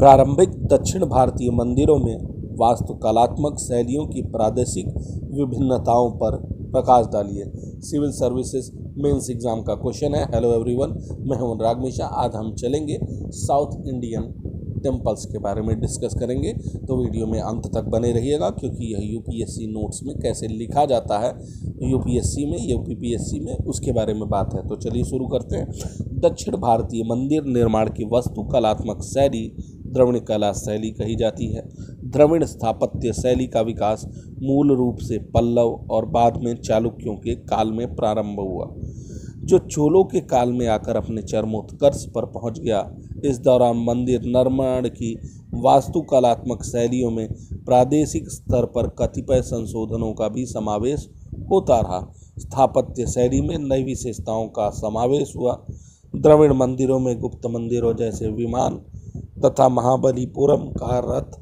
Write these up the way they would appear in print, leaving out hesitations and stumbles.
प्रारंभिक दक्षिण भारतीय मंदिरों में वास्तुकलात्मक शैलियों की प्रादेशिक विभिन्नताओं पर प्रकाश डालिए। सिविल सर्विसेज मेंस एग्जाम का क्वेश्चन है। हेलो एवरीवन, मैं हूं अनुराग मिश्रा। आज हम चलेंगे साउथ इंडियन टेम्पल्स के बारे में डिस्कस करेंगे, तो वीडियो में अंत तक बने रहिएगा क्योंकि यह यूपीएससी नोट्स में कैसे लिखा जाता है, यूपीएससी में या यूपीपीएससी में, उसके बारे में बात है। तो चलिए शुरू करते हैं। दक्षिण भारतीय मंदिर निर्माण की वास्तुकलात्मक शैली द्रविड़ कला शैली कही जाती है। द्रविड़ स्थापत्य शैली का विकास मूल रूप से पल्लव और बाद में चालुक्यों के काल में प्रारंभ हुआ, जो चोलों के काल में आकर अपने चरमोत्कर्ष पर पहुंच गया। इस दौरान मंदिर निर्माण की वास्तुकलात्मक शैलियों में प्रादेशिक स्तर पर कतिपय संशोधनों का भी समावेश होता रहा। स्थापत्य शैली में नई विशेषताओं का समावेश हुआ। द्रविड़ मंदिरों में गुप्त मंदिरों जैसे विमान तथा महाबलीपुरम का रथ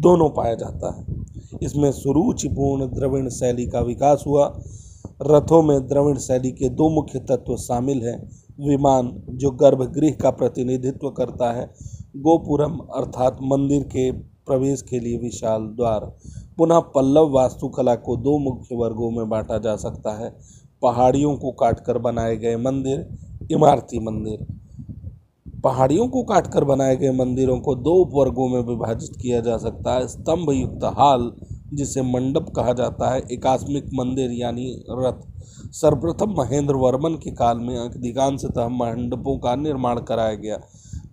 दोनों पाया जाता है। इसमें सुरुचिपूर्ण द्रविड़ शैली का विकास हुआ। रथों में द्रविड़ शैली के दो मुख्य तत्व शामिल हैं। विमान, जो गर्भगृह का प्रतिनिधित्व करता है, गोपुरम अर्थात मंदिर के प्रवेश के लिए विशाल द्वार। पुनः पल्लव वास्तुकला को दो मुख्य वर्गों में बांटा जा सकता है। पहाड़ियों को काटकर बनाए गए मंदिर, इमारती मंदिर। पहाड़ियों को काटकर बनाए गए मंदिरों को दो उपवर्गों में विभाजित किया जा सकता है। स्तंभ युक्त हाल, जिसे मंडप कहा जाता है, एकास्मिक मंदिर यानी रथ। सर्वप्रथम महेंद्र वर्मन के काल में अधिकांशतः मंडपों का निर्माण कराया गया।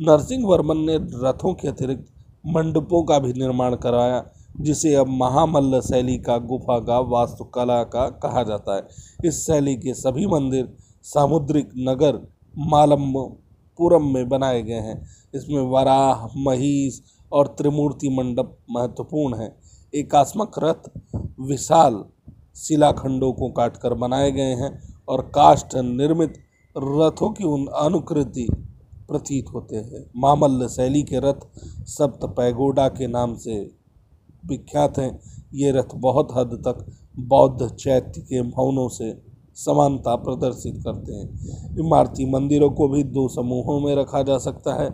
नरसिंह वर्मन ने रथों के अतिरिक्त मंडपों का भी निर्माण कराया, जिसे अब महामल्ल शैली का गुफा का वास्तुकला का कहा जाता है। इस शैली के सभी मंदिर सामुद्रिक नगर मालम्पुरम में बनाए गए हैं। इसमें वराह, महिष और त्रिमूर्ति मंडप महत्वपूर्ण हैं। एकास्मक रथ विशाल शिलाखंडों को काटकर बनाए गए हैं और काष्ठ निर्मित रथों की अनुकृति प्रतीत होते हैं। मामल्ल शैली के रथ सप्त पैगोडा के नाम से विख्यात हैं। ये रथ बहुत हद तक बौद्ध चैत्य के भवनों से समानता प्रदर्शित करते हैं। इमारती मंदिरों को भी दो समूहों में रखा जा सकता है।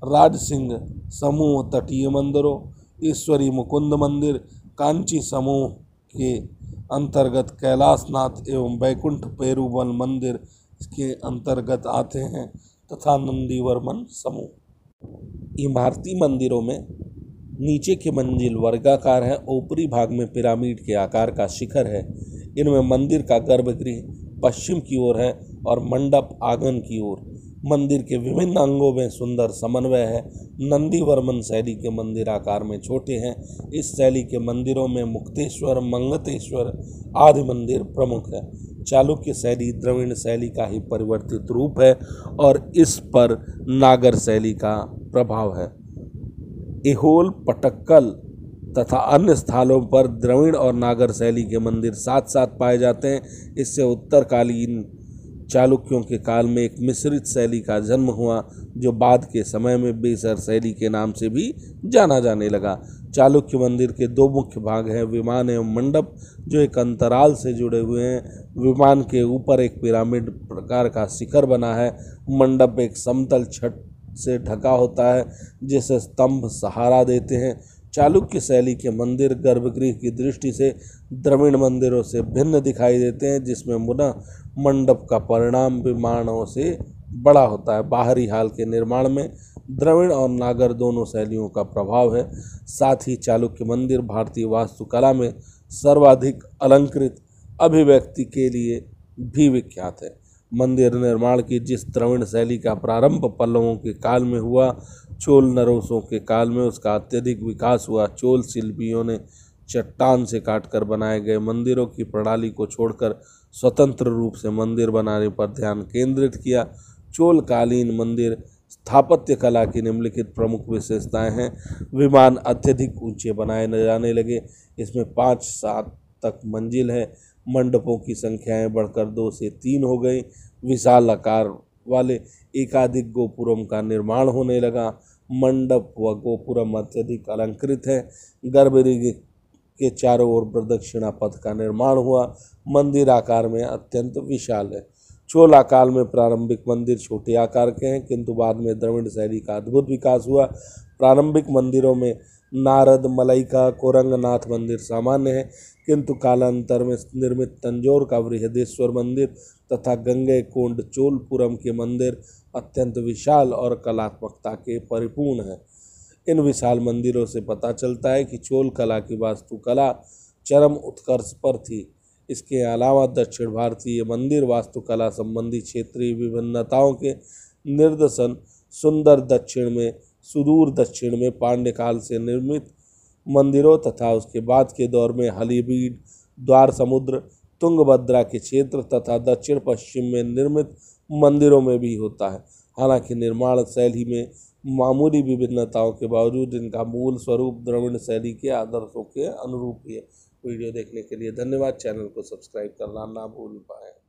राजसिंह समूह तटीय मंदिरों, ईश्वरी मुकुंद मंदिर कांची समूह के अंतर्गत कैलाशनाथ एवं बैकुंठ पेरुमल मंदिर के अंतर्गत आते हैं, तथा नंदीवर्मन समूह। इमारती मंदिरों में नीचे की मंजिल वर्गाकार है, ऊपरी भाग में पिरामिड के आकार का शिखर है। इनमें मंदिर का गर्भगृह पश्चिम की ओर है और मंडप आंगन की ओर। मंदिर के विभिन्न अंगों में सुंदर समन्वय है। नंदीवर्मन शैली के मंदिर आकार में छोटे हैं। इस शैली के मंदिरों में मुक्तेश्वर, मंगतेश्वर आदि मंदिर प्रमुख है। चालुक्य शैली द्रविड़ शैली का ही परिवर्तित रूप है और इस पर नागर शैली का प्रभाव है। ऐहोल, पटक्कल तथा अन्य स्थानों पर द्रविड़ और नागर शैली के मंदिर साथ साथ पाए जाते हैं। इससे उत्तरकालीन चालुक्यों के काल में एक मिश्रित शैली का जन्म हुआ, जो बाद के समय में बेसर शैली के नाम से भी जाना जाने लगा। चालुक्य मंदिर के दो मुख्य भाग हैं, विमान एवं मंडप, जो एक अंतराल से जुड़े हुए हैं। विमान के ऊपर एक पिरामिड प्रकार का शिखर बना है। मंडप एक समतल छत से ढका होता है, जिसे स्तंभ सहारा देते हैं। चालुक्य शैली के मंदिर गर्भगृह की दृष्टि से द्रविड़ मंदिरों से भिन्न दिखाई देते हैं, जिसमें पुनः मंडप का परिणाम विमानों से बड़ा होता है। बाहरी हाल के निर्माण में द्रविड़ और नागर दोनों शैलियों का प्रभाव है। साथ ही चालुक्य मंदिर भारतीय वास्तुकला में सर्वाधिक अलंकृत अभिव्यक्ति के लिए भी विख्यात है। मंदिर निर्माण की जिस द्रविड़ शैली का प्रारंभ पल्लवों के काल में हुआ, चोल नरोसों के काल में उसका अत्यधिक विकास हुआ। चोल शिल्पियों ने चट्टान से काटकर बनाए गए मंदिरों की प्रणाली को छोड़कर स्वतंत्र रूप से मंदिर बनाने पर ध्यान केंद्रित किया। चोल कालीन मंदिर स्थापत्य कला की निम्नलिखित प्रमुख विशेषताएं हैं। विमान अत्यधिक ऊंचे बनाए जाने लगे। इसमें 5-7 तक मंजिल है। मंडपों की संख्याएं बढ़कर 2 से 3 हो गई। विशाल आकार वाले एकाधिक गोपुरम का निर्माण होने लगा। मंडप व गोपुरम अत्यधिक अलंकृत है। गर्भगृह के चारों ओर प्रदक्षिणा पथ का निर्माण हुआ। मंदिर आकार में अत्यंत विशाल है। चोला काल में प्रारंभिक मंदिर छोटे आकार के हैं, किंतु बाद में द्रविड़ शैली का अद्भुत विकास हुआ। प्रारंभिक मंदिरों में नारद, मलाइका, कोरंगनाथ मंदिर सामान्य है, किंतु कालांतर में निर्मित तंजौर का बृहदेश्वर मंदिर तथा गंगैकोंड चोलपुरम के मंदिर अत्यंत विशाल और कलात्मकता के परिपूर्ण हैं। इन विशाल मंदिरों से पता चलता है कि चोल कला की वास्तुकला चरम उत्कर्ष पर थी। इसके अलावा दक्षिण भारतीय मंदिर वास्तुकला संबंधी क्षेत्रीय विभिन्नताओं के निदर्शन सुदूर दक्षिण में पांड्य काल से निर्मित मंदिरों तथा उसके बाद के दौर में हलिबीड, द्वार समुद्र, तुंगभद्रा के क्षेत्र तथा दक्षिण पश्चिम में निर्मित मंदिरों में भी होता है। हालांकि निर्माण शैली में मामूली विभिन्नताओं के बावजूद इनका मूल स्वरूप द्रविड़ शैली के आदर्शों के अनुरूप ही है। वीडियो देखने के लिए धन्यवाद। चैनल को सब्सक्राइब करना ना भूल पाएं।